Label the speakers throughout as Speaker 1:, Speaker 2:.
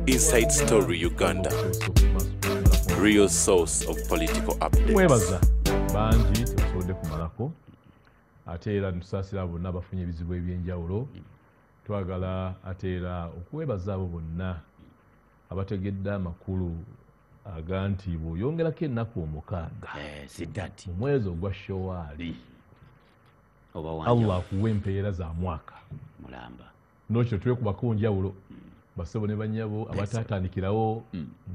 Speaker 1: Inside Story Uganda, real source of political updates.
Speaker 2: Mwebaza bangi tusobodde kumalako ate era ntusasira bonna abafunye ebizibu ebyenjawulo. Twagala ate era okwebaza abo bonna abategedde amakulu aga nti bw'oyongerako ennaku omukaaga
Speaker 3: sidati
Speaker 2: mu mwezi ogwa Showaali Allah akuwa empeera za mwaka
Speaker 3: mulamba
Speaker 2: nokyo twekubako njawulo basebo ne bannyabo abatatandikirawo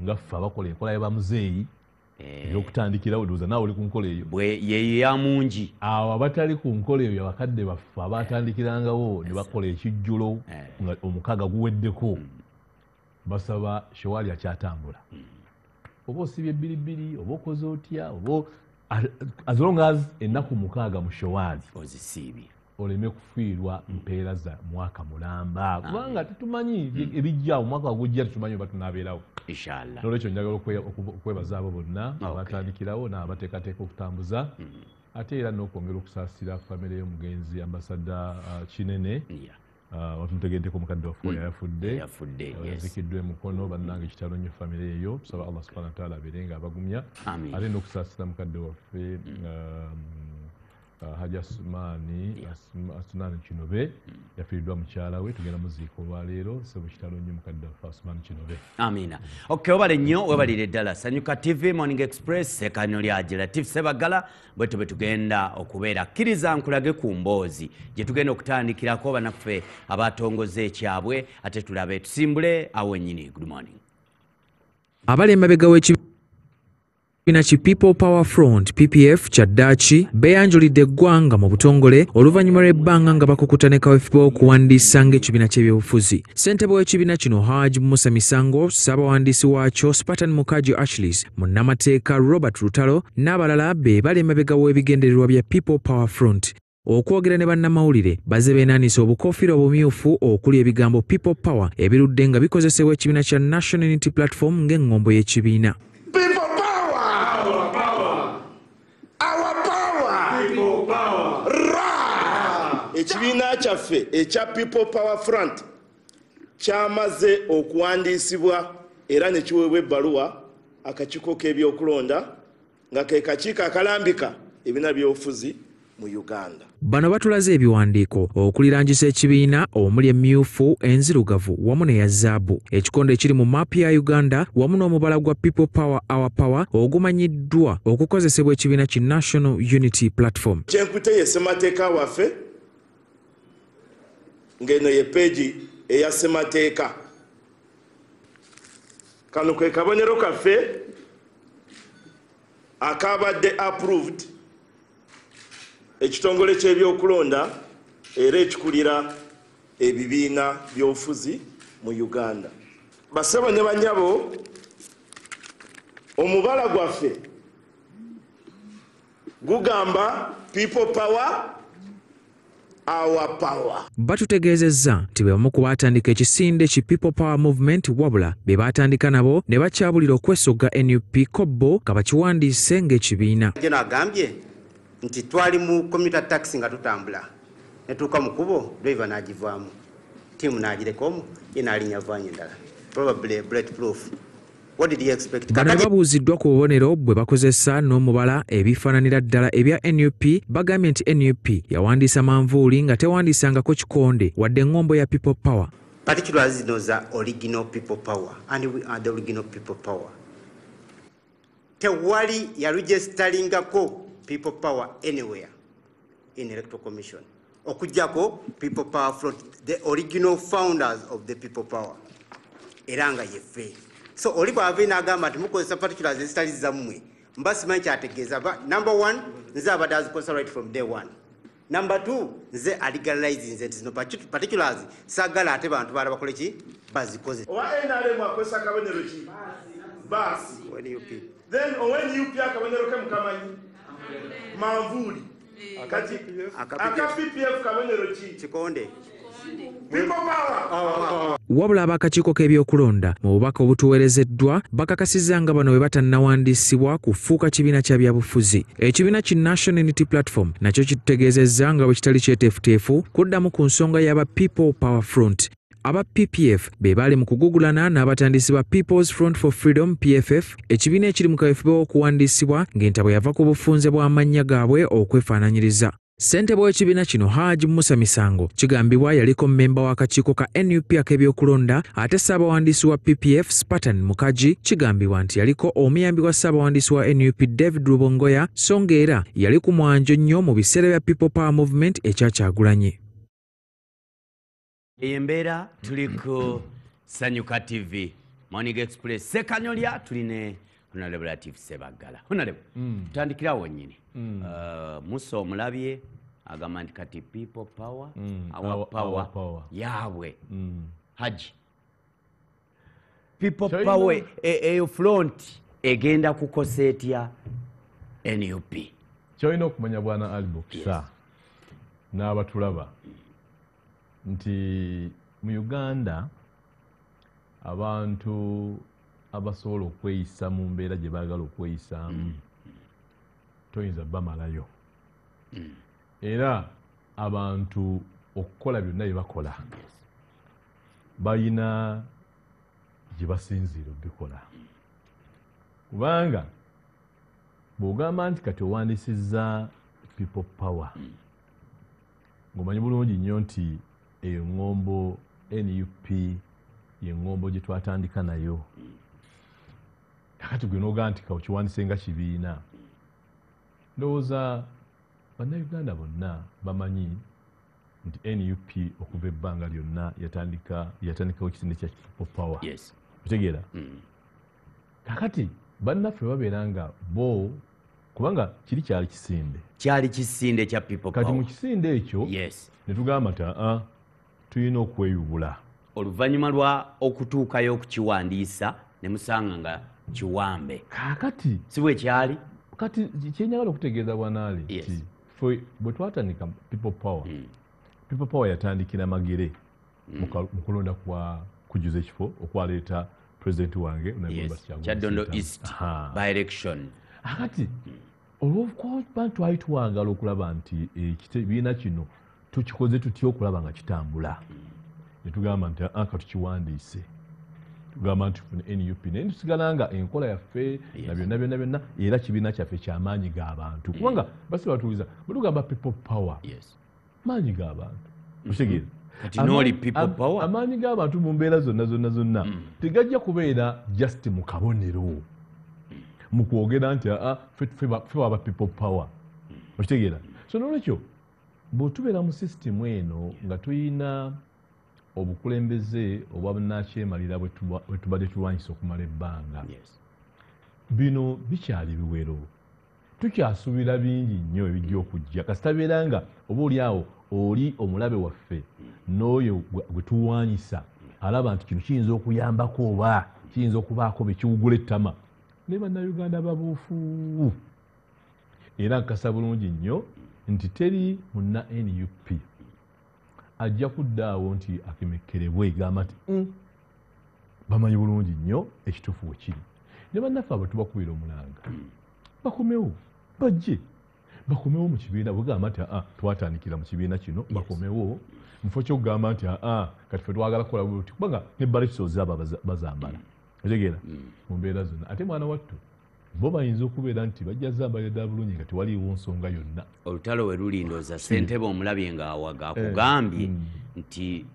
Speaker 2: nga ffe abakola enkola y'abamuzeeyi ey'okutandikirawo ndowooza naawe oli ku nkola eyo
Speaker 3: yeyo ya mungi
Speaker 2: awo abatali ku nkola eyo abakadde baffe abatandikirangawo ne bakola ekijjulo nga omukaaga guweddeko basaba Showaali akyatambula oba osibye bbiribiri oba okoze otya oba as long as ennaku mukaaga mu Showaali
Speaker 3: ozisiibye
Speaker 2: oleme kufiirwa mpeera za mwaka mulamba kubanga tetumanyi ebijja omwaka ogujja tetumanyi oba tunaabeerawo
Speaker 3: inshallah
Speaker 2: nolwekyo njagala okwebaza abo bonna abatandikirawo n'abateekateeka okutambuza ate era n'okwongera okusaasira famire y'omugenzi ambasada Kinene watumutegeddeko mukadde waffe yafudde yazikiddwa emukono bannange ekitalo nnyo famire eyo tusaba Allah subhanahu wa ta'ala abeere nga abagumya ate n'okusaasira mukadde waffe Haji Asumani Kinobe yafiiriddwa mukyala we tugenda muziika olwaleero sebo kitalo nnyo mukadde waffe Asumani Kinobe
Speaker 3: amina okay webale nnyo webalire ddala Sanyuka TV Morning Express sekanyo lyaje Latif Sebagala bwetu betugenda okubeera kkiriza nkulage ku mboozi gye tugenda okutandikirako banaffe abatongoze ekyabwe ate tulabe tusimbule awo ennyini. Good morning.
Speaker 4: Abali emabega w'ekibiina ki People Power Front PPF kyaddaaki beeyanjulidde eggwanga mu butongole oluvannyuma lw'ebbanga nga bakukuta ne kaweefube okuwandiisa ng'ekibiina ky'ebyobufuzi. Ssentebe w'ekibiina kino Haji Musa Misango, ssaabawandiisi waakyo Spartan Mukaji Ashleys, munnamateeka Robert Lutalo n'abalala be bali emabega w'ebigendererwa bya People Power Front okwogera ne bannamawulire baze beenaanisa obukofiira obumyufu okuli ebigambo People Power ebirudde nga bikozesebwa ekibiina kya National Unity Platform ng'eŋŋombo y'ekibiina.
Speaker 5: Ekibiina kyaffe ekya People Power Front kyamaze okuwandiisibwa era ne kiweebwa ebbaluwa akakiiko k'ebyokulonda nga ke kakiiko akalambika ebibiina by'obufuzi mu Uganda.
Speaker 4: Bano batulaze ebiwandiiko okulirangisa ekibiina omuli emmyufu, enzirugavu wamu n'eya zzaabu. Ekikondo ekiri mu maapu ya Uganda wamu n'omubala gwa People Power Our Power ogumanyiddwa okukozesebwa ekibiina ki National Unity Platform.
Speaker 5: Kyenkute ye ssemateeka waffe ng'eno ye peegi eya ssemateeka. Kano ke kabonero kaffe akabadde approved ekitongole ky'ebyokulonda era ekikulira ebibiina by'obufuzi mu Uganda. Basebo ne bannyabo omubala gwaffe gugamba People Power Our Power.
Speaker 4: Batutegeezezza nti bebamu ku baatandika ekisinde ki People Power Movement wabula be baatandika nabo ne bakyabulira okwesogga NUP Kobbo nga bakiwandiise ng'ekibiina.
Speaker 6: Jeno agambye nti twali mu commuter taxi nga tutambula netuuka mu kubo driver n'agivaamu tiimu n'agirekomu ye n'alinya vaanyi endala probably bulletproof. What did he expect?
Speaker 4: Bano babuuziddwa ku bubonero bwe bakozesa n'omubala ebifaananira ddala ebya NUP bagambye nti NUP yawandiisa manvuuli nga tewandiisangako kikonde wadde eŋŋombo ya People Power.
Speaker 6: Particulars zino za original People Power and we are the original People Power. Tewali ya registeringako People Power anywhere in Electoral Commission. Okujjako People Power Front, the original founders of the People Power. Eranga yeffe. So oli bw'ava n'agamba nti mukozesa particulars ezitali zammwe mba simanyi kyategeeza. Number one, nze abadde azikozesa right from day one. Number two, nze alegalizing nze nti zino particulars saagala ate bantu balala bakole ki bazikozesa.
Speaker 5: Owa NRM akozesa akabonero ki? Basi. Then when UP akabonero ke mukamanyi manvuuli kati aka PPF kabonero ki?
Speaker 6: Kikonde.
Speaker 5: People Power.
Speaker 4: Wabula ab'akakiiko k'ebyokulonda mu bubaka obutuweerezeddwa bakakasizza nga bano bwe batannawandiisibwa kufuuka kibiina kya byabufuzi. Ekibiina ki National Unity Platform nakyo kitutegeezezza nga bwe kitali kyeteefuteefu kuddamu ku nsonga y'aba People Power Front. aba PPF be baali mu kugugulana n'abatandisi ba People's Front for Freedom PFF ekibiina ekiri mu kaweefube okuwandiisibwa ng'entabo yava ku bufunze bw'amannya gaabwe okwefaananyiriza. Ssentebe w'ekibiina kino Haji Musa Misango kigambibwa yaliko mmemba w'akakiiko ka NUP ak'ebyokulonda ate ssaabawandiisi wa PPF Spartan Mukaji kigambibwa nti yaliko omuyambi wa ssaabawandiisi wa NUP David Rubongoya so ng'era yali ku mwanjo nnyo mu biseera bya People Power Movement ekyakyagulanyi.
Speaker 3: Embeera tuli ku Sanyuka TV Morning Express Sekanyolya tuline Honorable Latif Ssebaggala. Honorable tutandikirawo nnyini Musa omulabye agamba nti kati People Power our power yaabwe Haji People Power eyo front egenda kukosa etya NUP.
Speaker 2: Kyolina okumanya bwana Alibokisa n'abatulaba nti mu Uganda abantu abasobola okweyisa mu mbeera gye baagala okweyisaamu toyinza bamalayo era abantu okukola byonna bye bakola balina gye basinziira obikola kubanga bw'ogamba nti kati owandiisizza People Power ng'omanyi bulungi nnyo nti eyo ŋŋombo NUP ye ŋŋombo gye twatandika nayo kakati gwe n'ogamba nti kakiwandiise nga kibiina ndowooza bannayuganda bonna bamanyi nti NUP okuva ebbanga lyonna yatandikawo ekisinde kya People Power otegeera kakati bannaffe babeera nga bo kubanga kyali kisinde
Speaker 3: kya People Power
Speaker 2: kati mu kisinde ekyo ne tugamba nti tulina okweyubula
Speaker 3: oluvannyuma lwa okutuukayo okukiwandiisa ne musanga nga kiwambe
Speaker 2: kakati
Speaker 3: si bwe kyali
Speaker 2: kati kyenyagala okutegeeza bwanaali nti ffe bwe twatandika People Power yatandikira Magere mu kulonda kwa kujuza ekifo okwaleeta pulezidenti wange
Speaker 3: Kyaddondo East by election
Speaker 2: akati olwokuba twali twagala okulaba nti ekibiina kino tukikoze tutya okulaba nga kitambula ne tugamba nti katukiwandiise tugamba nti NUP naye tusigala nga enkola yaffe na byonna era kibiina kyaffe kyamaanyi g'abantu kubanga basi batuuliza bwe tugamba People Power maanyi g'abantu okitegeera amaanyi g'abantu mu mbeera zonna tegajja kubeera just mu kabonero mu kwogera nti ffe baba People Power okitegeera so n'olwekyo bw'otubeera mu sisitimu eno nga tuyina obukulembeze obwa bunnakyemalira bwe tubadde tulwanyisa okumala ebbanga bino bikyali biwero tukyasuubira bingi nnyo ebijja okujja kasitabeera nga oba oli awo oli omulabe waffe n'oyo gwe tuwanyisa alaba nti kino kiyinza okuyambako oba kiyinza okubaako bekiwugula ettama ne bannayuganda babuufu era nkasa bulungi nnyo nti teri munna NUP ajja kuddaawo nti akemekerebwe egamba nti bamanyi bulungi nnyo ekituufu we kiri ne bannaffe abo tubakubira omulanga bakomewo bajje bakomewo mu kibiina bwegamba nti twatandikira mu kibiina kino bakomewo mufo kyokugamba nti kati ffe twagala kukola bwe tuti kubanga ne balekisozi abo bazambala otegeera mu mbeera zonna ate mwana wattu bo bayinza okubeera nti bajja zambalira ddala bulungi nga tewaliiwo nsonga yonna
Speaker 3: olutalo we lulindooza ssentebe omulabye ng'awaga akugambye nti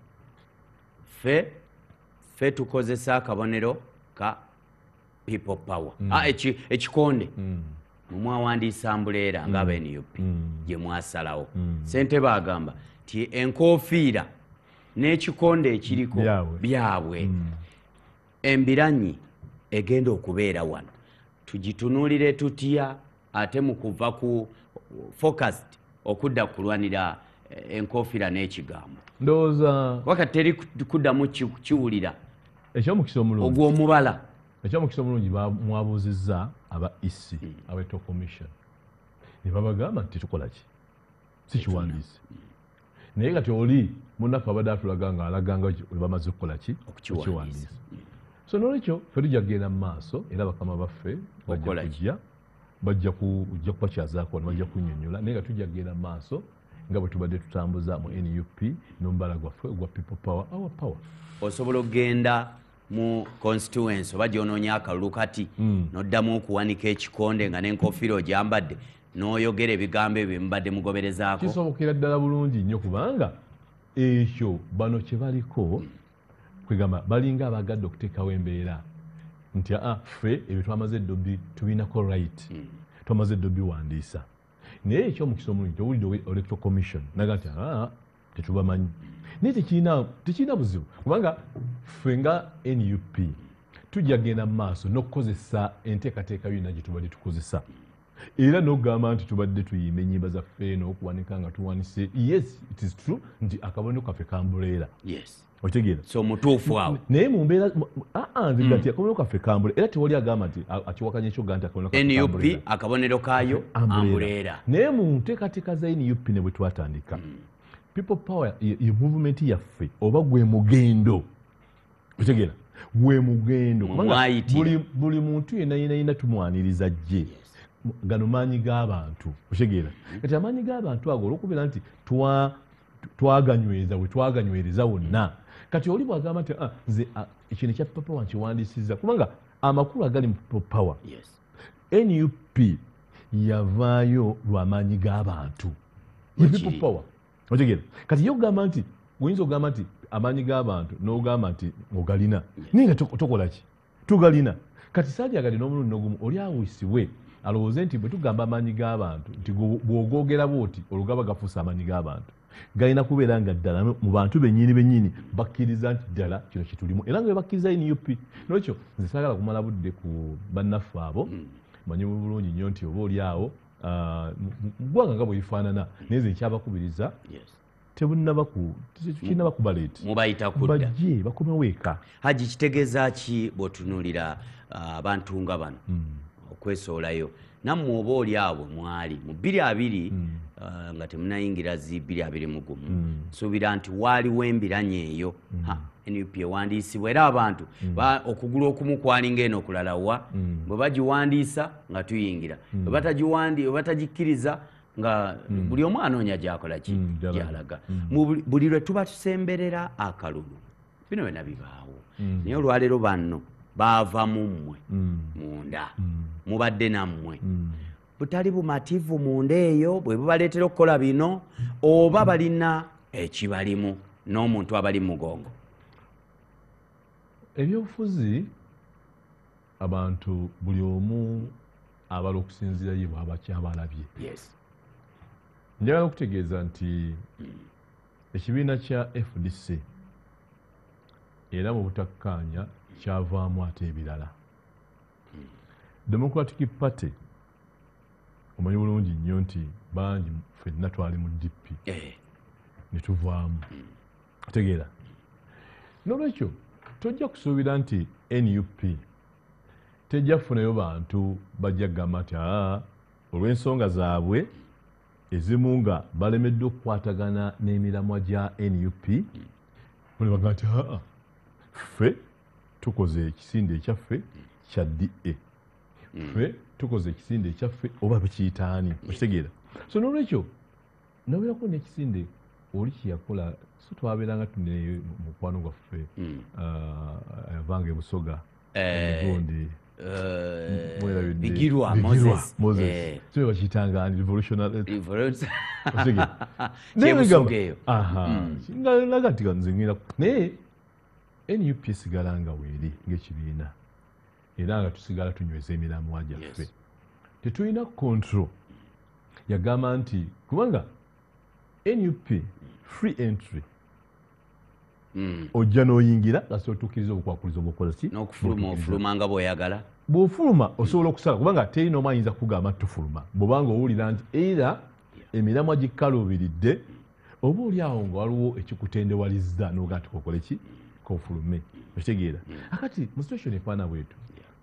Speaker 3: ffe tukozesa akabonero ka People Power ekikonde mumwawandiisa mbuleera ng'aba NUP gye mwasalawo ssentebe agamba nti enkoofiira n'ekikonde ekiriko byabwe embiranyi egenda okubeera wano tugitunuulire tutya ate mu kuva ku focused okudda kulwanira enkofiira n'ekigambo
Speaker 2: ndowooza
Speaker 3: wakati teri kuddamu kiwulira
Speaker 2: ekyomukisa omulungi
Speaker 3: ogw'omubala
Speaker 2: ekyomukisa omulungi mwabuuzizza aba EC abeto commission ne babagamba nti tukola ki si kiwandiise naye kati oli munnaffe abadde atulaga nga alaganga we bamaze okukola ki okukiwandiisa so n'olwekyo ffe tujja kugenda mu maaso era bakama baffe bajja kubakyazaako bajja kunnyonnyola naye nga tujja kugenda mu maaso nga bwe tubadde tutambuza mu NUP n'omubala gwaffe gwa People Power Our Power.
Speaker 3: Osobola okgenda mu constituency oba gy'onoonya akalulu kati n'oddamu okuwanika ekikonde nga n'enkofiira ogyambadde n'oyogera ebigambo ebyo mubadde mugoberezaako.
Speaker 2: Kisobokera ddala bulungi nnyo kubanga ekyo bano kye baliko kwegamba balinga abagadde okuteekawo embeera nti ffe ebyo twamaze eddobi tubinako right twamaze eddobi wandiisa naye ekyomukisa omulungi towulidde electoral commission naga nti tetubamanyi naye tekirina buzibu kubanga ffe nga NUP tujja genda mu maaso n'okukozesa enteekateeka yonna gye tubadde tukozesa era n'okugamba nti tubadde tuyimba ennyimba zaffe n'okuwanika nga tuwanise yes it is true nti akabonero kaffe kambuleera okitegeera
Speaker 3: so mutuufu awo
Speaker 2: naye mu mbeera nziga nti akabonero kaffe kambuleera era tewali agamba nti akiwakanya ekyoga nti
Speaker 3: NUP akabonero kaayo ambuleera
Speaker 2: naye mu nteekateeka za NUP ne bwe twatandika People Power ye movement yaffe oba gwe mugendo okitegeera gwe mugendo buli muntu yenna tumwaniriza jje gano maanyi g'abantu okitegeera kati amaanyi g'abantu ago olw'okubeera nti twaganyweza bwe twaganywereza wonna kati oli bw'agamba nti nze ekino ekya People Power nkiwandiisizza kubanga amakulu agali mu People Power NUP yavaayo lw'amaanyi g'abantu People Power okitegeera kati yo ogamba nti oyinza okugamba nti amaanyi g'abantu n'ogamba nti ogalina naye nga tokola ki tugalina kati saajagale n'omulundi n'ogumu oli awisibwe alowooze nti bwe tugamba amaanyi g'abantu nti bw'ogoogera bw'oti olugaba gafuusa amaanyi g'abantu galina kubeera nga ddala mu bantu bennyini bakkiriza nti ddala kino kitulimu era nga bwe bakkiriza NUP n'ekyo nze saagala kumala budde ku bannaffe abo manyi bulungi nnyo nti oba oli awo ggwanga nga bwe lifaanana naye nze nkyabakubiriza kirina bakubaleeti
Speaker 3: mubayita kudda
Speaker 2: bajje bakomewo eka
Speaker 3: Haji kitegeeza ki bw'otunuulira abantu nga bano okwesoolayo nammwe oba oli awo mwali mu 2020 nga temunayingira zi 2021 nsuubira nti waaliwo embiranye eyo NUP ewandiisibwa era abantu okugula okumu kwalinga eno okulala wa bwe bagiwandiisa nga tuyingira bwe batagikkiriza nga buli omu anoonya gyakola ki gyalaga buli lwe tuba tusemberera akalulu bino byonna bibaawo naye olwaleero banno baava mummwe munda mubadde nammwe butali bumativu munda eyo bwe bubaleetera okukola bino oba balina ekibalimu n'omuntu abali mugongo
Speaker 2: ebyobufuzi abantu buli omu abala okusinziira ye bw'aba kyabalabye njagala okutegeeza nti ekibiina kya FDC era mu butakkaanya kyavaamu ate ebirala Democratic Party omanyi bulungi nnyo nti bangi ffenna twali mu DP ne tuvaamu otegeera n'olwekyo tojja kusuubira nti NUP tejja kufunayo bantu bajja kugamba nti olw'ensonga zaabwe ezimu nga balemeddwe okukwatagana n'emiramwa gya NUP buli baga nti ffe tukoze ekisinde ekyaffe kya DA ffe tukoze ekisinde ekyaffe oba bekiyitaani okitegeera so n'olwekyo nabeerako n'ekisinde oli kyeyakola so twabeeranga tune mukwano gwaffe yavanga ebusoga egundi
Speaker 3: Bigirwa
Speaker 2: Moses so bakiyitanga revolutionary naga nti nzingira naye NUP esigala nga weeri ng'ekibiina era nga tusigala tunyweza emiramwa gyaffe tetulina control yagamba nti kubanga NUP free entry ojja n'oyingira nga otuukiriza obukwakuliza obukola ki
Speaker 3: n'okufuluma nga bw'oyagala
Speaker 2: bw'ofuluma osobola okusala kubanga teri n'omu ayinza kugamba nti tufuluma bw'obanga owulira nti era emiramwa gikaluubiridde oba oli awo nga waliwo ekikutendewalizza n'oga nti kokole ki kofulume okitegeera akati mu situation efaana bwetu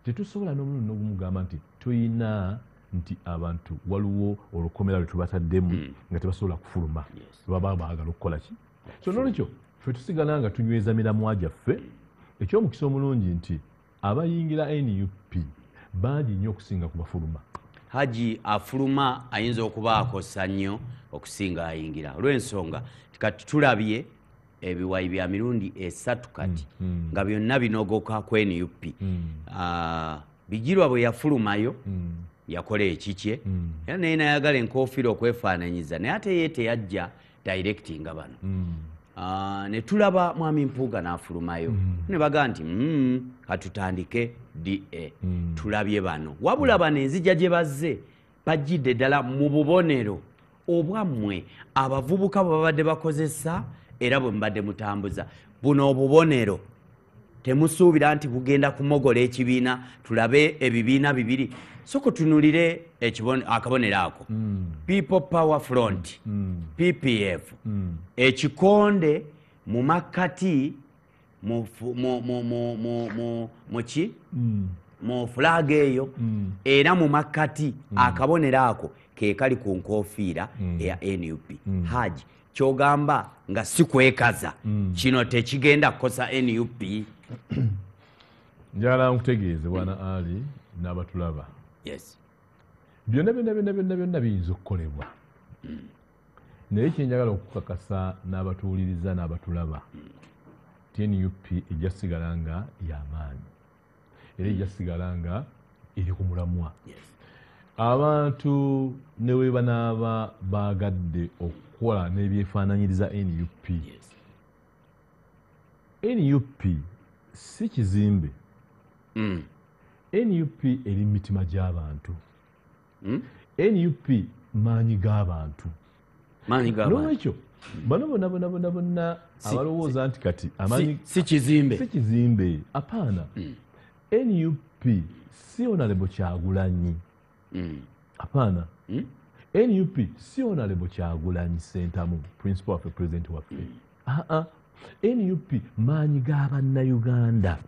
Speaker 2: tetusobola n'omulundi n'ogumugamba nti tuyina nti abantu waliwo olukomera lwe tubataddemu nga tebasobola kufuluma baba baagala okukola ki so n'olwekyo ffe tusigala nga tunyweza miramwa gyaffe ekyomukisa omulungi nti abayingira NUP bangi nnyo okusinga ku bafuluma
Speaker 3: Haji afuluma ayinza okubaako ssannyo okusinga ayingira olw'ensonga kati tulabye ebiwayi bya mirundi 3 kati nga byonna binogoka ku NUP. Bijirwa bwe yafulumayo yakola ekikye era naye nayagala enkofiira okwefaananyiza naye ate ye teyajja directinga bano. Ne tulaba mwami Mpuuga n'afulumayo ne baga nti katutandike DA. Tulabye bano wabula bano enzija gye bazze bajjidde ddala mu bubonero obwammwe abavubuka bwe babadde bakozesa era bwe mbadde mutambuza buno obubonero temusuubira nti bugenda kumogola ekibiina tulabe ebibiina bibiri soko tunulire akabonero ako People Power Front PPF ekikonde mu makati mu flag eyo era mu makati akabonero ako ke kali ku nkofiira eya NUP. Haji kyogamba nga si kwekaza kino tekigenda kukosa NUP.
Speaker 2: Njala nkutegeeze bwana Ali n'abatulaba.
Speaker 3: Yes.
Speaker 2: Byonna biyinza okukolebwa. Naye kyenjagala okukakasa n'abatuwuliriza n'abatulaba NUP ejja sigala nga y'amaanyi era ejja sigala nga eri ku mulamwa. Abantu ne we banaaba baagadde okukola n'ebyefaananyiriza NUP. NUP si kizimbe. NUP eri mu mitima gy'abantu. NUP maanyi g'abantu. N'olwekyo bano bonna abalowooza nti kati amaanyi
Speaker 3: si
Speaker 2: kizimbe apaana. NUP si Honorable Kyagulanyi. Apaana. NUP si Honorable Kyagulanyi Ssentamu principal waffe president waffe. NUP maanyi g'Abannayuganda.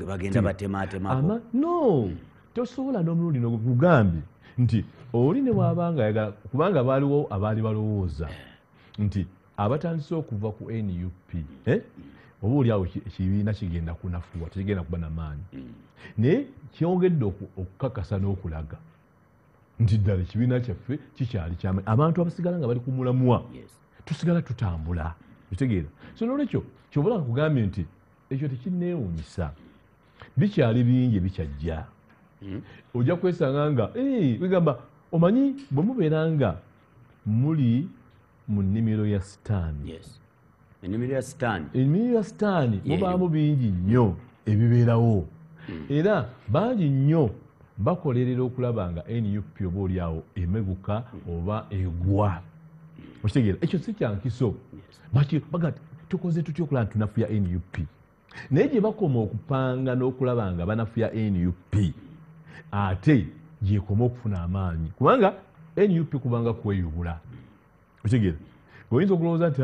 Speaker 3: Bagenda batematemako.
Speaker 2: No, tosobola n'omulundi n'ogugambye nti oli ne bw'abanga ayagala kubanga baaliwo abaali balowooza nti abatandise okuva ku NUP oba oliawo ekibiina kigenda kunafuwa tekigenda kuba n'amaanyi naye kyongedde okukakasa n'okulaga nti ddala ekibiina kyaffe kikyali kyamaanyi abantu abasigala nga bali ku mulamwa tusigala tutambula kitegeera so n'olwekyo kyobola nkugambye nti ekyo tekinneewuunyisa bikyali bingi bikyajja ojja kwesanga nga wegamba omanyi bwe mubeera nga muli mu nnimiro ya sitaani ennimiro ya sitaani mubaamu bingi nnyo ebibeerawo era bangi nnyo bakolerera okulaba nga NUP oba oliawo emeguka oba egwa okitegeera ekyo si kyankiso baga tukoze tutya okulaba nti tunafuya NUP naye gye bakoma okupanga n'okulaba nga banafuya NUP ate gyekoma okufuna amaanyi kubanga NUP kubanga kweyubula okitegeera oyinza okulowooza nti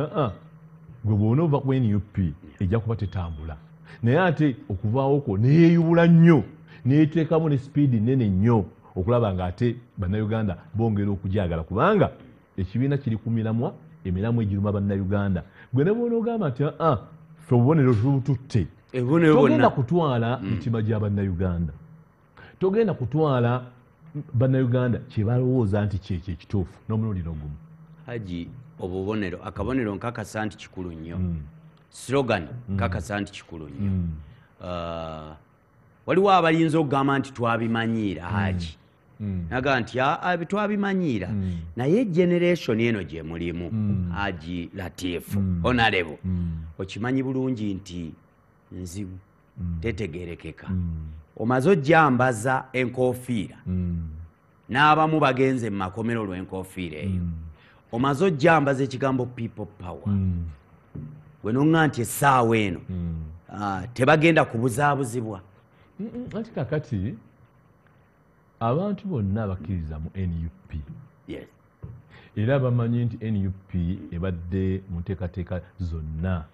Speaker 2: gwe bw'onoova ku NUP ejja kuba tetambula naye ate okuvaawo kwo neyeeyubula nnyo neeteekamu ne sipiidi nnene nnyo okulaba nga ate bannayuganda bongera okugyagala kubanga ekibiina kiri ku miramwa emiramwa egiruma bannayuganda gwe ne bw'onoogamba nti ffe obubonero tubututte togenda kutwala mitima gya bannayuganda togenda kutwala bannayuganda kye balowooza nti kyekyo ekituufu n'omulundi n'ogumu.
Speaker 3: Haji obubonero akabonero nkakasa nti kikulu nnyo slogan nkakasa nti kikulu nnyo waliwo abayinza okugamba nti twabimanyiira Haji naga nti twabimanyiira naye generation eno gye mulimu Haji Latifu Honorable okimanyi bulungi nti nzibu tetegerekeka omaze ojjambaza enkofiira n'abamu bagenze mu makomero lw'enkofiira eyo omaze ojjambaza ekigambo people power gwe noŋŋa nti essaawa eno tebagenda kubuzaabuzibwa
Speaker 2: anti kakati abantu bonna abakkiriza mu NUP era bamanyi nti NUP ebadde mu nteekateeka zonna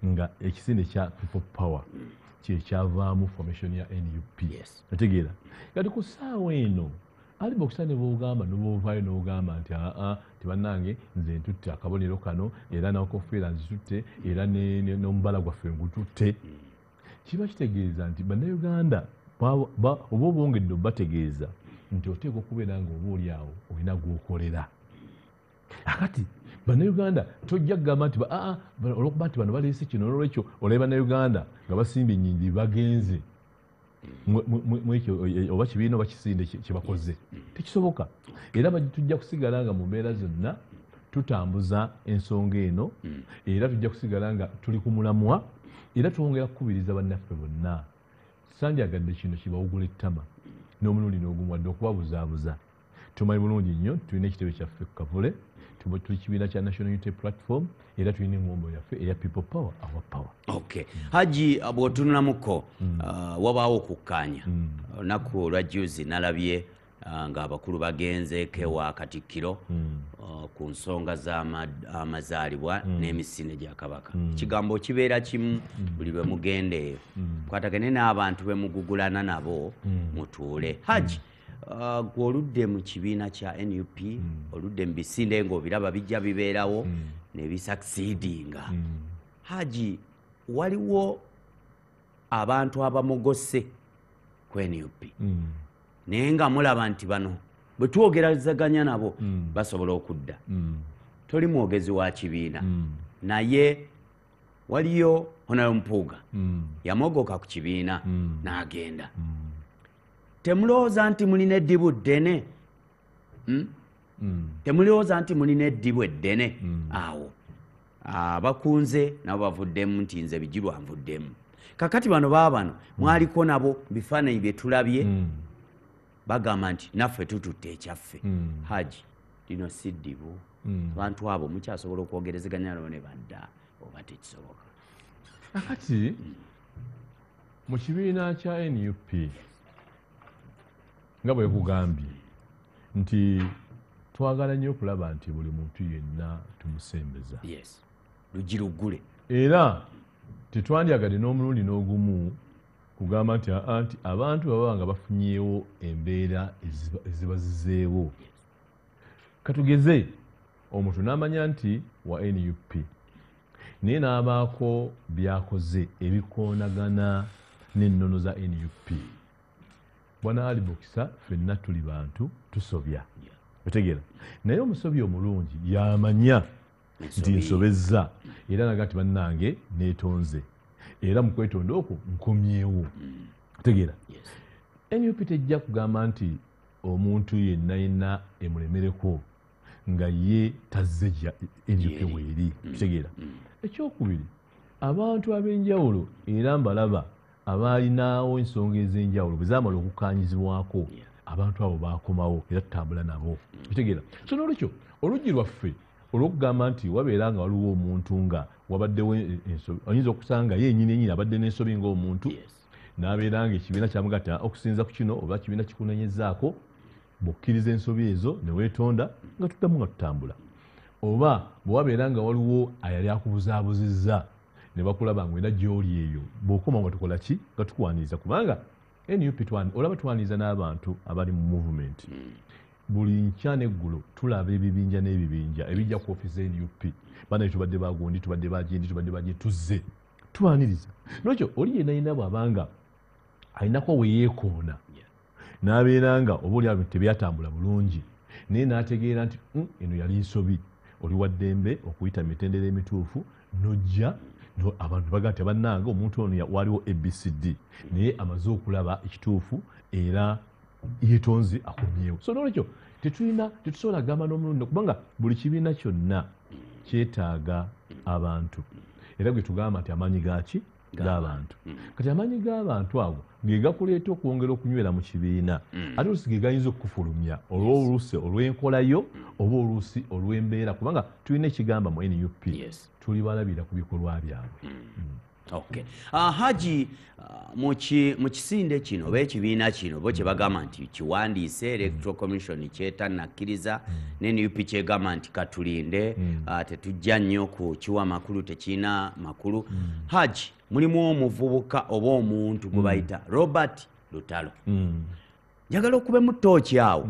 Speaker 2: nga ekisinde kya people power kyekyavaamu formation ya NUP otegeera kati ku ssaawa eno aliba okusa ne boogamba nobovaayo n'ogamba nti tibannange nze ntutte akabonero kano era n'okofiira nzitutte era n'omubala gwaffe ngututte kiba kitegeeza nti bannayuganda oba obongedde obategeeza nti oteekwa okubeera nga oba oli awo olina gw'okolera. Akati bannayuganda tojja kugamba nti olwokuba nti bano baleese kino olwekyo olaba bannayuganda nga basimbye ennyingi bagenze mwekyo oba kibiina oba kisinde kye bakoze. Tekisoboka. Era tujja kusigala nga mu mbeera zonna tutambuza ensonga eno, era tujja kusigala nga tuli ku mulamwa, era twongera kukubiriza bannaffe bonna. Sandyagadde kino kibawugula ettama n'omulundi n'ogumu wadde okubabuzaabuza. Tumanyi bulungi nnyo tulina ekitebe kyaffe ku Kavule, tuli kibiina kya National Unity Platform, era tulina engombo yaffe eya People Power, Our Power.
Speaker 3: Okay. Haji bw'otunulamuko wabaawo okukkaanya. Olunaku olwa juzi nalabye ng'abakulu bagenzeeko ewa Katikkiro ku nsonga z'amazaalibwa n'emisinde gya Kabaka. Ekigambo kibeera kimu buli bwe mugenda eyo. Kwatagane n'abantu be mugugulana nabo mutuule. Haji oludde mu kibiina kya NUP, oludde mu bisinde ng'obiraba bijja bibeerawo ne bisakisiidinga. Haji, waliwo abantu abamugose ku NUP naye nga mulaba nti bano bwe twogeraganya nabo basobola okudda. Toli mwogezi wa kibiina naye waliyo Honorable Mpuuga yamogoka ku kibiina n'agenda. Temulowooza nti mulina eddibu ddene? Temulowooza nti mulina eddibu eddene? Awo abakunze nabo bavuddemu nti nze bijirwa nvuddemu. Kakati bano baabano mwaliko nabo bifaananyi bye tulabye bagamba nti naffe tututte ekyaffe. Haji, lino si ddibu. Abantu abo mukyasobola okwogerezeganya nabo ne badda oba tekisoboka?
Speaker 2: Akati mu kibiina kya NUP nga bwe kugambye nti twagala nnyo okulaba nti buli muntu yenna tumusembeza.
Speaker 3: Yes. Lugirugule.
Speaker 2: Era tetwandyagadde n'omulundi n'ogumu kugamba nti abantu baba nga bafunyeewo embeera eziba zizeewo. Katugeze omuntu n'amanya nti wa NUP naye n'abaako byakoze ebikoonagana n'ennono za NUP. Bwana Ali Bokisa ffenna tuli bantu tusobya. Otegeera. Naye omusobya omulungi yamanya nti nsobezza era naga nti bannange neetonze. Era mu kwetonda okwo nkomyewo. Otegeera. NUP tejja kugamba nti omuntu yenna emulemereko nga ye tazze NUP weeri. Otegeera. Ekyokubiri, abantu ab'enjawulo era mbalaba abalinawo ensonga ez'enjawulo bwe zaamala okukkaanyizibwako, abantu abo baakomawo era tutambula nabo. Otegeera. So n'olwekyo oluggi lwaffe olw'okugamba nti wabeera nga waliwo omuntu nga wabaddewo ensobi, oyinza okusanga yennyini abadde n'ensobi ng'omuntu n'abeera nga ekibiina kyamugatta okusinza ku kino oba kibiina kikunenyezaako, bw'okkiriza ensobi ezo ne weetonda nga tuddamu nga tutambula. Oba bwe wabeera nga waliwo ayali akubuzaabuzizza ne bakulaba ng'enda gy'oli eyo, bw'okoma nga tukola ki? Nga tukwaniriza. Kubanga NUP olaba twaniriza n'abantu abali mu movement. Buli nkya n'eggulo tulaba ebibinja n'ebibinja ebijja ku ofiisi NUP. Banaye tubadde bagundi, tubadde bagindi, tubadde bagye tuzze. Twaniriza. N'ekyo oli yenna bw'abanga alinako we yeekoona n'abeera nga oba oli abantu tebyatambula bulungi naye n'ategeera nti eno yali nsobi, oli wa ddembe okuyita mu mitendera emituufu n'ojja abantu baga nti bannange omuntu ono waliwo ABCD naye amaze okulaba ekituufu era yeetonze akomyewo. So n'olwekyo tetusobola gamba n'omulundi kubanga buli kibiina kyonna kyetaaga abantu era gwe tugamba nti amaanyi gaaki g'abantu. Kati amaanyi g'abantu abo ge gakuleeta okwongera okunywera mu kibiina ate oluusi ge gayinza okukufulumya olw'oluusi olw'enkolayo oba oluusi olw'embeera kubanga tulina ekigamba mu NUP tuli balabira ku bikolwa byabwe.
Speaker 3: Okay. Haji, mu kisinde kino oba ekibiina kino bo kye bagamba nti kiwandiise Electoral Commission kyetanakkiriza ne NUP kyegamba nti katulinde tetujja nnyo ku kiwa makulu tekina makulu. Haji, mulimu omuvubuka oba omuntu gwe bayita Robert Lutalo. Njagala okubemu ttooki awo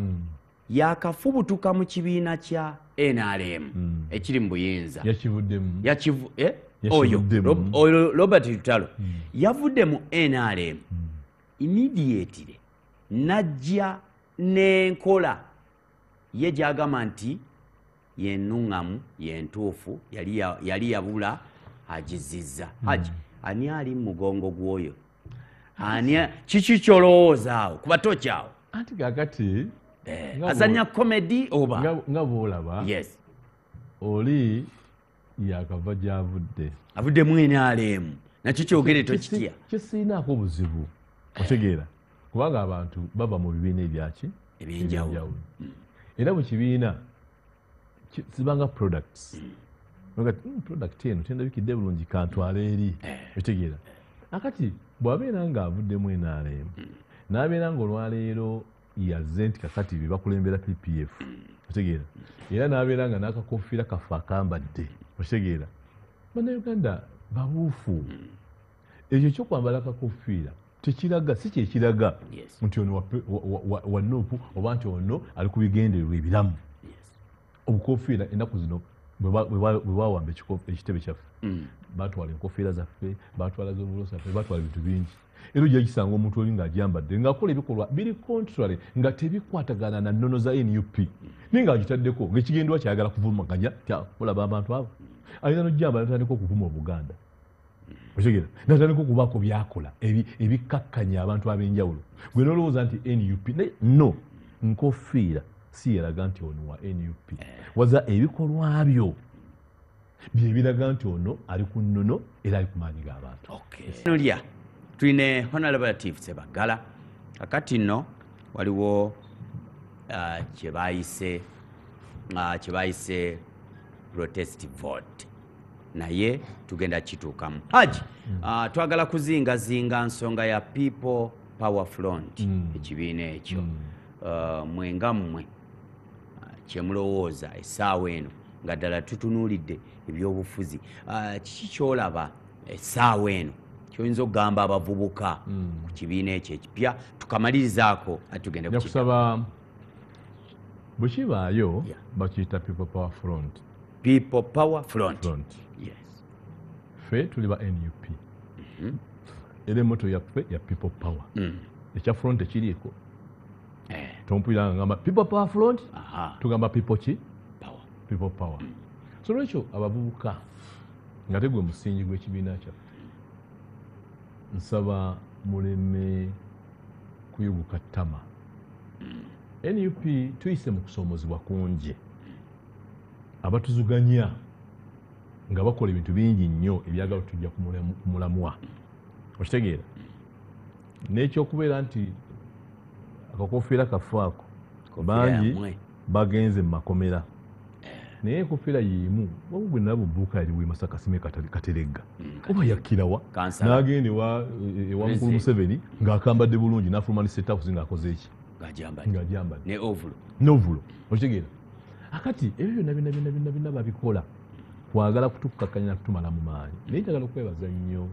Speaker 3: yakafubutuka mu kibiina kya NRM ekiri mu buyinza.
Speaker 2: Yakivuddemu.
Speaker 3: Oyo Robert Lutalo yavudde mu NRM immediately najja n'enkola ye gy'agamba nti yennuŋŋamu yentuufu yali yabula agizizza. Haji ani ali mu mugongo gw'oyo? Ani kiki ky'olowoozaawo kuba tokyawo?
Speaker 2: Anti kakati
Speaker 3: azanya komedi oba
Speaker 2: nga bw'olaba oli yakava gy'avudde,
Speaker 3: avudde NRM, nakyo kyogere tokitya.
Speaker 2: Kisiinaako obuzibu otegeera, kubanga abantu bava mu bibiina
Speaker 3: ebyenjawulo
Speaker 2: era mu kibiina zibanga products product eno tendabikidde bulungi kantwala eri otegeera. Akati bw'abeera ng'avuddemu NRM n'abeera ng'olwaleero yazze nti kakati bye bakulembera PPF otegeera, era n'abeera nga n'akakofiira kafe akambadde otegeera, bannayuganda babuufu. Ekyo ekyokwambala akakofiira tekiraga, si kyekiraga nti ono wa Nuupu oba nti ono ali ku bigendererwa ebiramu. Obukofiira ennaku zino bwe bawamba ekitebe kyaffe batwala enkofiira zaffe, batwala z'obulo zaffe, batwala ebintu bingi. Era ojja gisanga omuntu oli ng'agyambadde ng'akola ebikolwa biri contrary nga tebikwatagana na nnono za NUP naye ng'agitaddeko ng'ekigendwa kyayagala kuvumaganya olaba abantu abo ayina n'ojjambala natandika okuvuma Obuganda otegeera, natandika okubaako byakola ebikkakkanya abantu ab'enjawulo. Gwe n'olowooza nti NUP no nkofiira si yeraga nti ono wa NUP, waza ebikolwa byo bye biraga nti ono ali ku nnono era ali ku maanyi g'abantu.
Speaker 3: Nolya tuine Honorable Latif Ssebaggala, kakati nno waliwo kye bayise protest vote, naye tugenda kituukamu. Haji twagala kuzingazinga nsonga ya People Power Front, ekibiina ekyo mwenga mmwe kyemulowooza essaawa eno nga ddala tutunuulidde ebyobufuzi, kiki kyolaba essaawa eno kyoyinza okugamba abavubuka ku kibiina ekyo ekipya tukamalirizaako ati tugende
Speaker 2: kusaba bwe kibaayo bakiyita People Power Front.
Speaker 3: People Power Front. Yes.
Speaker 2: Ffe tuli ba NUP era emmoto yaffe ya People Power. Ekya front ekiriiko tompulira ngamba People Power Front, tugamba people ki? People Power. So lwekyo abavubuka nga tegwe musingi gw'ekibiina kyaffe, nsaba muleme kuyuguka ttama. NUP tuyise mu kusoomozebwa kungi, abatuzuganya nga bakola ebintu bingi nnyo ebyagala tujja kumulamwa okitegeera, n'ekyokubeera nti akakofiira kaffe ako bangi bagenze mu makomera, naye enkofiira yimu wabugwe nabo buuka yali Masaka Sime Kateregga oba yakkirawa n'agenda ewa mukulu Museveni ng'akambadde bulungi n'afuluma ne State House ng'akoze eki ng'agyambadde n'ovulo okitegeera. Akati ebyo byonna babikola kwagala kutukkakkanya na kutumala mu maanyi, naye njagala okwebaza nnyo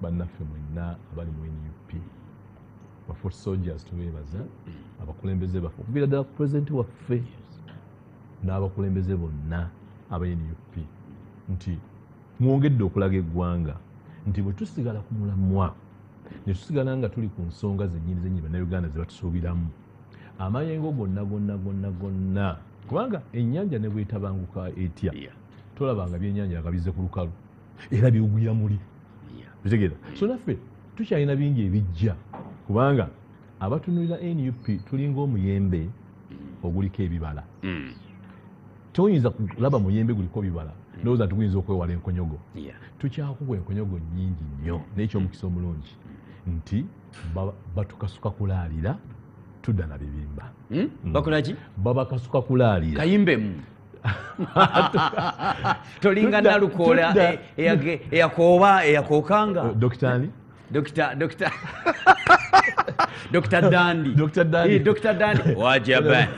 Speaker 2: bannaffe mwenna abali mu NUP, ba Foot Soldiers tubeebaza, abakulembeze baffe okuviira ddala ku pulezidenti waffe n'abakulembeze bonna aba NUP nti mwongedde okulaga eggwanga nti bwe tusigala ku mulamwa ne tusigala nga tuli ku nsonga zennyini bannayuganda ze batusuubiramu, amayengo gonna kubanga ennyanja ne bwetabanguka etya tolabanga byennyanja nga bizze ku lukalu era biwugwira muli bitegeera. So naffe tukyalina bingi ebijja kubanga abatunulira NUP tulinga omuyembe oguliko ebibala. Toyinza kulaba muyembe guliko bibala ndowooza nti guyinza okwewala enkonyogo. Tukyakubwa enkonyogo nnyingi nnyo, n'ekyomukisa omulungi nti batukasuka kulaalira tudda na bibimba.
Speaker 3: Bakolaki?
Speaker 2: Babakasuka kulaalira
Speaker 3: kayimbemu tolinga nalukoola eyakooba eyakookanga
Speaker 2: Dokitani
Speaker 3: Dr. Dandi wajaba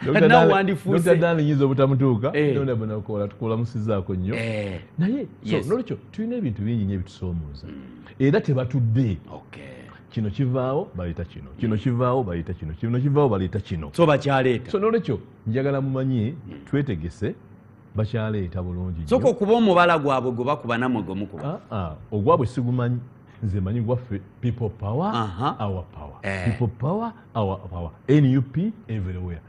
Speaker 2: Dr. Dandi nyiza obutamutuuka nona bonakola tukola musizaako nnyo naye nolwekyo tulina ebintu bingi nnyo ebitusoomooza era tebatudde kino kivaawo baleeta kino, kino kivaawo baleeta kino, kino kivaawo baleeta kino,
Speaker 3: so bakyaleeta.
Speaker 2: So nolwekyo njagala mumanye twetegese bakyaleeta bulungi nnyo.
Speaker 3: Soko okuba omubala gwabwe gwe bakuba namwe gwe mukuba.
Speaker 2: Ogwabwe sigumanyi nze manyi gwaffe people power our power people power our power NUP everywhere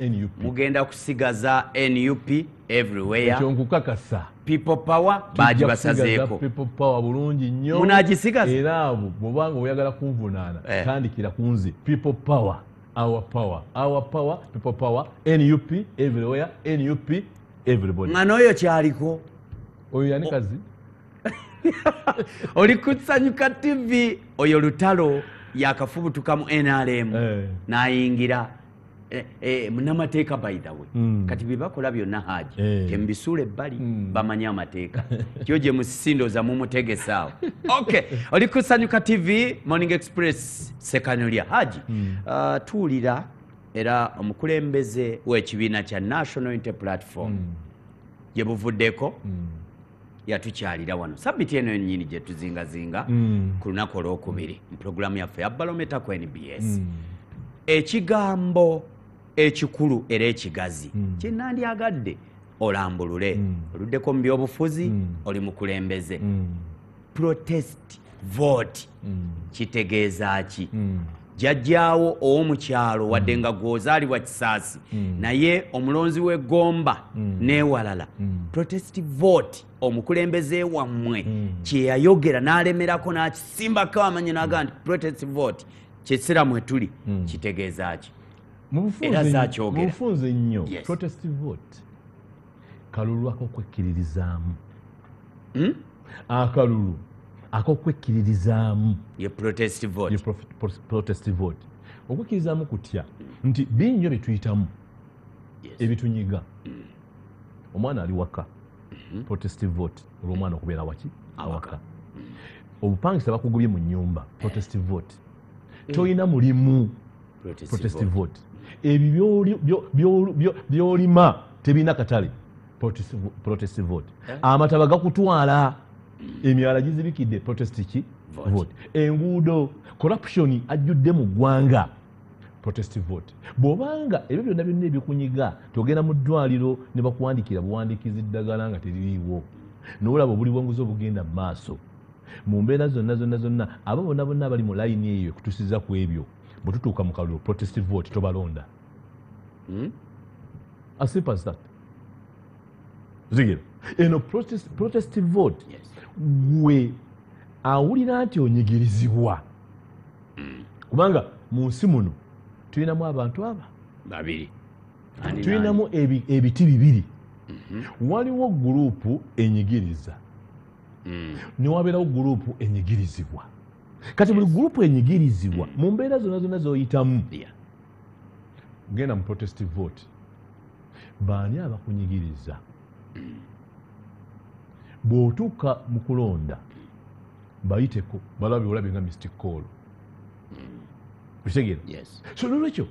Speaker 2: NUP
Speaker 3: mugenda kusigaza NUP everywhere
Speaker 2: ekyo nkukakasa
Speaker 3: people power baji basazeeko
Speaker 2: people power bulungi nnyo
Speaker 3: munagisigaza
Speaker 2: era abo bwobanga oyagala kunvunaana tandikira kunze people power our power people power NUP everywhere NUP everybody
Speaker 3: ngano oyo kyaliko
Speaker 2: oyo yani kazi
Speaker 3: oli kusanyuka TV oyo lutalo yakafubutuka mu NRM nayingira munamateeka by the way kati bibakola byonna haji tembisuula ebbali bamanya amateeka kyo gye musisindoza mumutegesaawo okay oli kusanyuka TV Morning Express Sekanolya haji tuwulira era omukulembeze w'ekibiina kya National Unity Platform gye buvuddeko yatukyalira wano sabiti eno yennyini gye tuzingazinga ku lunaku olwokubiri mu pulogulaamu yaffe ya Barometer ku NBS ekigambo ekikulu era ekigazi kyenandyagadde olambulule oluddeko mu byobufuzi oli mukulembeze protest vote kitegeeza ki jjajjaawo ow'omukyalo wadde nga gw'ozaalibwa Kisaasi naye omulonzi w'eggomba n'ewalala protest vote omukulembeze wammwe kye yayogera n'alemerako n'akisimbako amanyi n'aga nti protest vote kyesera mwe tuli kitegeeza ki era zaakyogera
Speaker 2: mu bufunze nnyo protest vote kalulu ak'okwekkiririzaamu akalulu ak'okwekkiririzaamu
Speaker 3: ye protest vote
Speaker 2: protest vote okwekkiririzaamu kutya nti binnyo bye tuyitamu ebitunyiga omwana ali waka protest vote olw'omwana okubeera waki awaka obupangisa bakugubye mu nnyumba protest vote toyina mulimu protest vote ebyo byolima tebirina katale protest vote amataba gakutwala emyala gizibikidde protest ki vote enguudo corruption ajjudde mu ggwanga protest vote bw'obanga ebyo byonna byonna ebikunyiga togenda mu ddwaliro ne bakuwandikira buwandiikizi ddagala nga teririiwo n'olaba obulibwanguzi obugenda mu maaso mu mbeera zonna abo bonna abali mu layini eyo ekutusiza ku ebyo bwe tutuuka mu kalulu protest vote tobalonda as simple as that zigera eno protest vote gwe awulira nti onyigirizibwa kubanga mu nsi muno tulinamu abantu aba
Speaker 3: babiri
Speaker 2: tulinamu ebiti bibiri waliwo gurupu enyigiriza newabeerawo gurupu enyigirizibwa kati buli gurupu enyigirizibwa mu mbeera zonna zoyitamu genda mu protest vote baani abakunyigiriza bw'otuuka mu kulonda bayiteko balabe olabe nga mystic call okitegeera so nolwekyo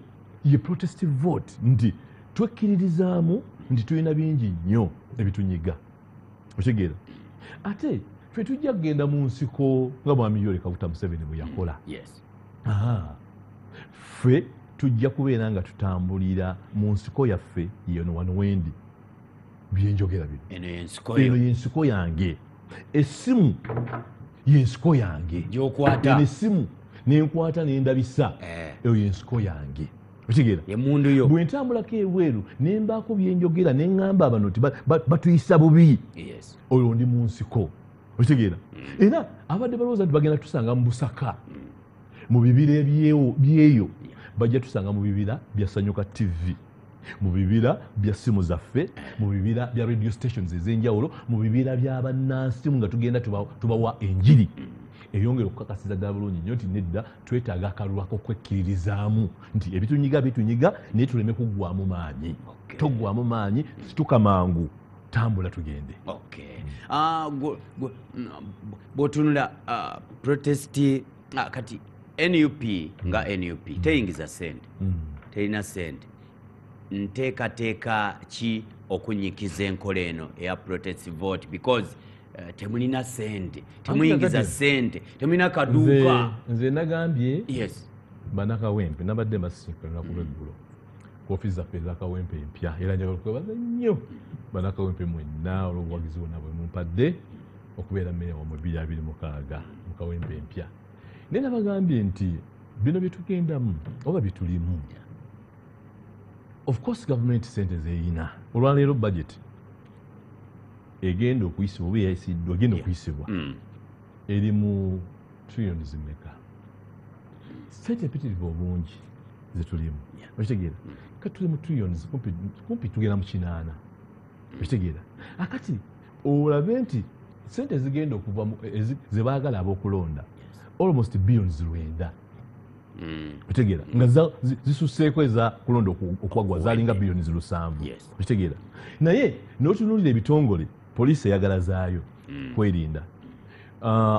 Speaker 2: ye protest vote nti twekkiririzaamu nti tulina bingi nnyo ebitunyiga okitegeera ate ffe tujja kugenda mu nsiko nga mwami Yoweri Kaguta Museveni bwe yakola ffe tujja kubeera nga tutambulira mu nsiko yaffe yeno wano wendi byenjogera bino eno yensiko yange essimu yensiko yange eno essimu nenkwata nendabisa eyo yensiko yange okitegeera bwe ntambulako ebweru nembaako byenjogera neŋŋamba bano nti batuyisa bubi oyo ndi mu nsiko okitegeera era abadde balowooza nti bagenda tusanga mu busaka mu bibira byeyo bajja tusanga mu bibira bya Sanyuka TV mu bibira bya simu zaffe mu bibira bya radio stations ez'enjawulo mu bibira by'abannansi nga tugenda tubawa enjiri eyongera okukakasiza ddala bulungi nnyo nti nedda twetaaga akalulu ak'okwekkiririzaamu nti ebitunyiga naye tuleme kuggwamu maanyi toggwamu maanyi situka mangu tambula tugende
Speaker 3: bw'otunula protest kati NUP nga NUP teyingiza sente terina sente nteekateeka ki okunyikiza enkola eno eya protest vote because temulina sente temuyingiza sente temulina kaduuka
Speaker 2: nze nagambye banakawempe nabadde mbasinkana ku lweggulo ku ofiisi zaffe ezakawempe empya era njagala okwebaza nnyo banakawempe mwenna olw'obuwagizi bwonna bwe mumpadde okubeera mmeeya wa 2026 mu kawempe empya naye nabagambye nti bino byetugendamu oba byetulimu of course government sente zeyina olwaleero budget egenda okuyisibwa oba eyayisiddwa egenda okuyisibwa eri mu trillions zimeka sente mpitirivu obungi zetulimu okitegeera kati tuli mu trillions kumpi tugenda mu 8 okitegeera akati olabe nti sente zigenda okuva zebaagala ab'okulonda almost billions 9 okitegeera nga zisusseeko eza kulonda okwagwa zalinga billions 7 okitegeera naye n'otunuulira ebitongole poliisi eyagala zaayo kwerinda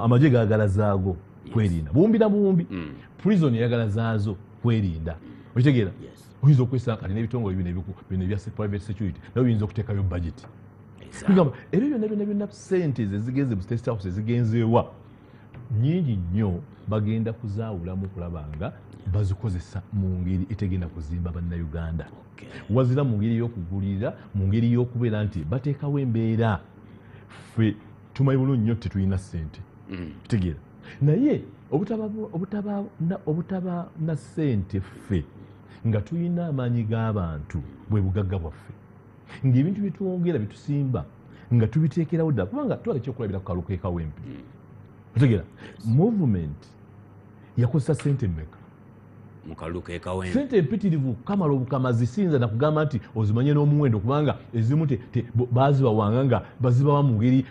Speaker 2: amagye gaagala zaago kwerinda buwumbi na buwumbi prison eyagala zaazo kwerinda okitegeera oyinza okwesanga kati n'ebitongole bino ebya private security nabo biyinza okuteekayo budget kugamba ebyo byonna sente ezigenze mu state house ezigenzeewa nyingi nnyo bagenda kuzaawulamu okulaba nga bazikozesa mu ngeri etegenda kuzimba bannayuganda wazira mu ngeri y'okugulira mu ngeri y'okubeera nti bateekawo embeera ffe tumanyi bulungi nnyo tetulina ssente kitegeera naye obutaba na ssente ffe nga tulina amaanyi g'abantu bwe bugagga bwaffe ng'ebintu byetwongera byetusimba nga tubiteekerawo ddala kubanga twala ekyokulabira ku kaluka ekawempe otegeera movement yakozesa ssente mmeka
Speaker 3: mu kaluka ekawempe
Speaker 2: ssente empitirivu kamala obukamazi siyinza nakugamba nti ozimanye n'omuwendo kubanga ezimu bazibawanga nga bazibawa mu ngeri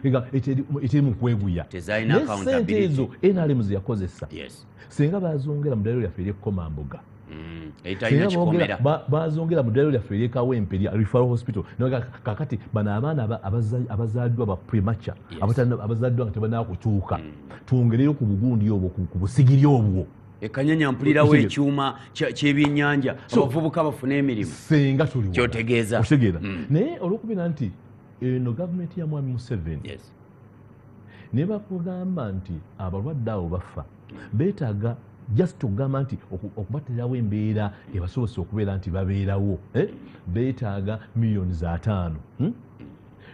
Speaker 2: eteri mu kweguya naye ssente ezo NRM zeyakozesa singa bazongera mu ddaliro lyaffe eryekkomambuga bazongera mu ddaliro lyaffe eryekawempe lya referral hospital kakati bano abaana abazaaliddwa ba premature abazaaliddwa nga tebanaba kutuuka twongereyo ku bugundi obwo ku busigiri obwo
Speaker 3: ekanyanya mpulirawo ekyuma ky'ebyennyanja abavubuka bafuna emirimu
Speaker 2: senga tuli
Speaker 3: kyotegeeza
Speaker 2: okitegeera naye olwokubira nti eno gavumenti ya mwami Museveni ne bakugamba nti abalwadde abo bafa beetaaga just okugamba nti okubaterawo embeera ebasobose okubeera nti babeerawo beetaaga miliyoni za 5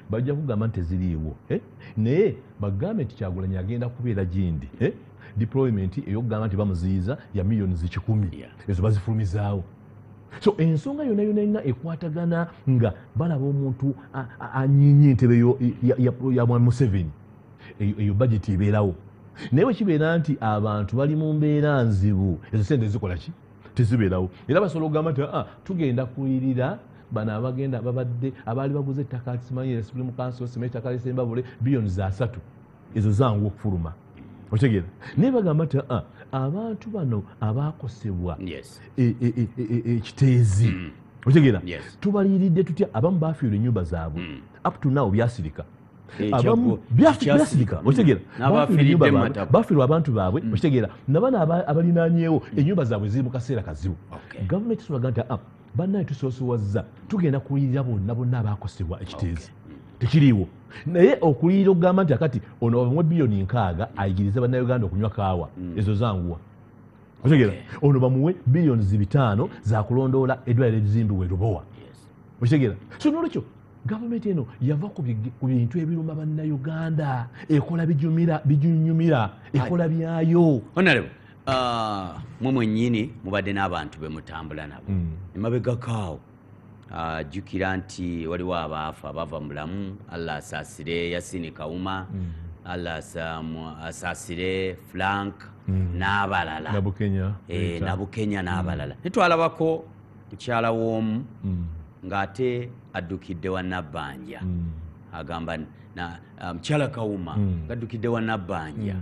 Speaker 2: bajja kugamba nti teziriiwo naye bagambe nti Kyagulanyi agenda kubeera gindi deployment eyokugamba nti bamuziyiza ya miliyoni 10 ezo bazifulumizaawo so ensonga yonna ekwatagana nga balaba omuntu anyiinye entebe ya mwami Museveni eyo budget ebeerawo naye wekibeera nti abantu bali mu mbeera nzibu ezo sente zikola ki tezibeerawo era basobola okugamba nti tugenda kulirira bano abagenda babadde abaali baguze ettaka simanyi Supreme Council simanyi ettaka lisembabule biliyoni za 3 ezo zangu okufuluma otegeera naye bagamba nti abantu bano abakosebwa ekiteezi otegeera tubaliiridde tutya abamu bafiirwa ennyumba zaabwe up to now byasirika abamu byasirika otegeera bafiirwa abantu baabwe okitegeera nabano abalinaanyeewo ennyumba zaabwe ziri mu kaseera kazibu gavumenti tulaga nti bannaye tusoosowazza tugenda kuliyirira bonna abakosebwa ekiteezi tekiriiwo naye okuliyirira okugamba nti akati ono bamuwe biliyoni 6 ayigirize bannayuganda okunywa kaawa ezo zanguwa otegeera ono bamuwe biliyoni 5 zakulondoola eddwaliro erizimbibwa erubowa okitegeera so nolwekyo gavumenti eno yava ku bintu ebiruma bannayuganda ekola bijunyumira ekola byayo
Speaker 3: honorable mwe mwennyini mubadde n'abantu be mutambula nabo emabegakaawo jjukira nti waliwo abaafa bava mulamu Allah asaasire Yasini Kawuma Allah asaasire Frank n'abalala Nabukenya n'abalala netwalabako mukyala w'omu ng'ate addukidde wa Nabbanja agamba mukyala Kawuma ngaddukidde wa Nabbanja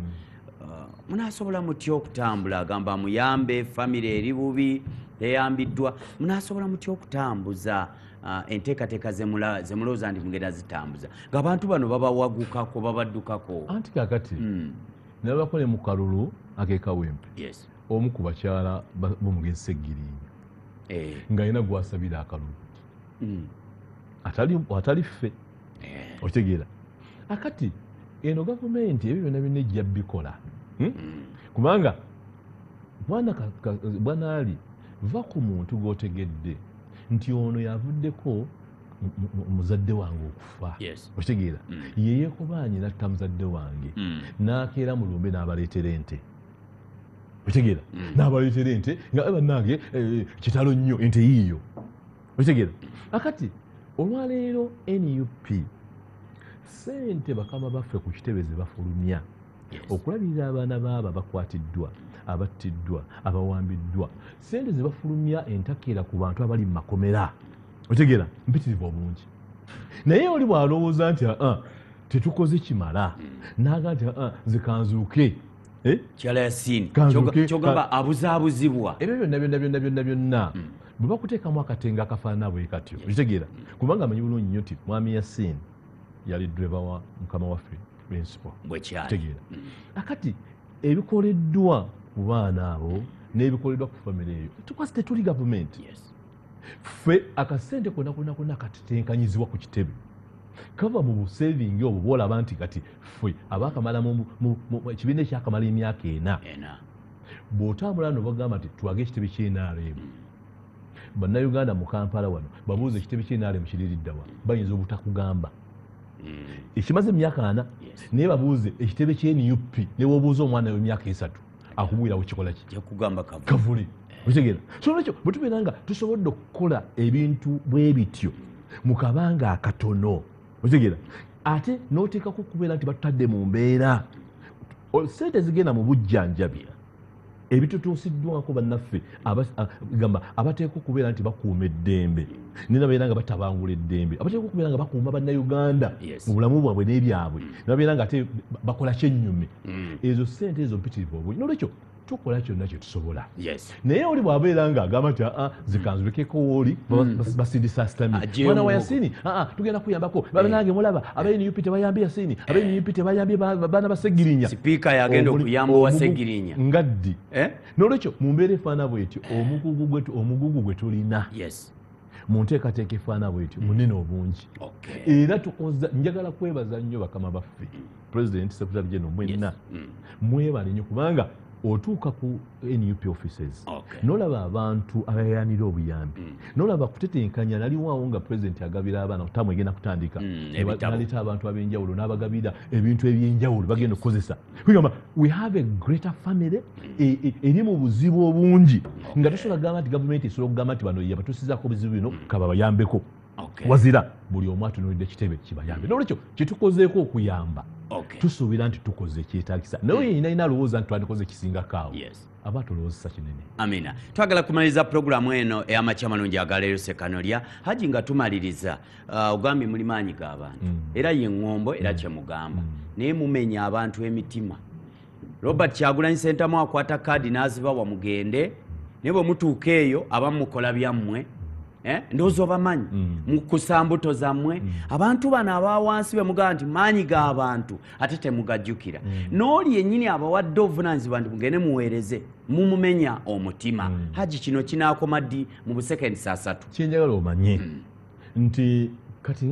Speaker 3: munasobola mutya okutambula agamba amuyambe famire eri bubi eyambiddwa munasobola mutya okutambuza enteekateeka zemulowooza nti mugenda zitambuza ng'abantu bano babawagukako babaddukako
Speaker 2: anti kakati nabakole mu kalulu ak'ekawempe omu ku bakyala b'omugenzi Sseggirinya ng'alina gwasabira akalulu atali ffe okitegeera akati eno gavumenti ebyo byonna byonna ejja bikola kubanga bwana Ali va ku muntu gw'otegedde nti ono yavuddeko muzadde wange okufa okitegeera ye yeekobaanye natta muzadde wange n'akeera mu lumbe n'abaleetera ente okitegeera n'abaleetera ente nga bannange kitalo nnyo ente yiiyo okitegeera akati olwaleero NUP ssente bakama baffe ku kitebe ze bafulumya okulabirira abaana baaba bakwatiddwa abattiddwa abawambiddwa ssente ze bafulumya entakeera ku bantu abali mu makomera otegeera mpitirivu obungi naye oli bw'alowooza nti tetukoze kimala n'aga nti nze kanzuuke
Speaker 3: kyala yasini kyogamba abuzaabuzibwa
Speaker 2: ebyo byonna bwe bakuteekamu akatenga akafaanana bwe katyo okitegeera kubanga amanyi bulungi nnyo nti mwami Yasini yali dreva wa mukama waffe principal
Speaker 3: bwekyalitegeera
Speaker 2: akati ebikoleddwa ku baana abo n'ebikoleddwa ku famire eyo tukwasi tetuli gavumenti ffe akasente konna katetenkanyizibwa ku kitebe kava mu busevingi obwo bwolaba nti kati ffe abakamala mu ekibiina ekyakamala emyaka 4 bw'otambula no bagamba nti twage ekitebe ky'NRM bannayuganda mu Kampala wano babuuza ekitebe ky'NRM kiririddawa bayinza obutakugamba ekimaze emyaka 4 naye babuuze ekitebe ky'NUP ne wobuuza omwana w'emyaka 3 akubwirawo kikola ki
Speaker 3: kyakugamba
Speaker 2: kavule okitegeera so nekyo bwe tubeera nga tusobodde okukola ebintu bwe bityo mu kabanga akatono okitegeera ate n'oteekako okubeera nti batutadde mu mbeera ssente zigenda mu bujjanjabi ebitutuusiddwako bannaffe gamba abateeka okubeera nti bakuuma eddembe nenabeera nga batabangula eddembe abateeka okubeera nga bakuuma bannayuganda mu bulamu bwabwe n'ebyabwe nebabeera nga ate bakola kyennyume ezo ssente ezo mpitirivu obungi nolwekyo tukola kyonna kye tusobola naye oli bw'abeera nga agamba nti zikanzulekeko wooli basindisa sitami mwana wa Yasini tugenda kuyambako banange mulaba aba-NUP tebayambye Yasini aba-NUP tebayambye baana ba Ssegirinya
Speaker 3: sipiika yagenda okuyamba wa Ssegirinya
Speaker 2: ngaddi nolwekyo mu mbeera efaana bwetyo omugugu gwe tulina mu nteekateeka efaana bwetyo munene obungi era tukoza njagala kwebaza nnyo bakama baffe President Secretary General mwenna mwebale nnyo kubanga otuuka ku NUP offices nolaba abantu abayanira obuyambi nolaba kutetenkanya naliwaawo nga President agabira abaana otamu egenda kutandika naleta abantu ab'enjawulo n'abagabira ebintu eby'enjawulo bagenda okukozesa kugamba we have a greater family eri mu buzibu obungi nga tosobola kugamba nti gavumenti esobola okugamba nti bano yabatuusizaako obuzibu bino kababayambeko wazira buli omu atunuulidde ekitebe kibayambe nolwekyo kyetukozeeko okuyamba tusuubira nti tukoze ekyetaagisa naye yenina alowooza nti twandikoze kisingakaawo aba tulowoozesa kinene
Speaker 3: amina twagala kumaliriza puroguramu eno ey'amakya amalungi agaleero Ssekanolya Haji nga tumaliriza ogambye muli maanyi g'abantu era ye ŋŋombo era kyemugamba naye mumenya abantu emitima Robert Kyagulanyi Ssentamu akwata kaadi n'azibawa mugende naye bwe mutuuka eyo abamukola byammwe ndowooza obamanyi mukusa mbuto zammwe abantu bano abawansi bemugamba nti maanyi g'abantu ate temugajjukira n'oli yennyini abawadde obuvunaanyizibwa nti mugende muweereze mumumenya omutima Haji kino kinaakoma ddi mu busekendi 3
Speaker 2: kyenjagala omanye nti kati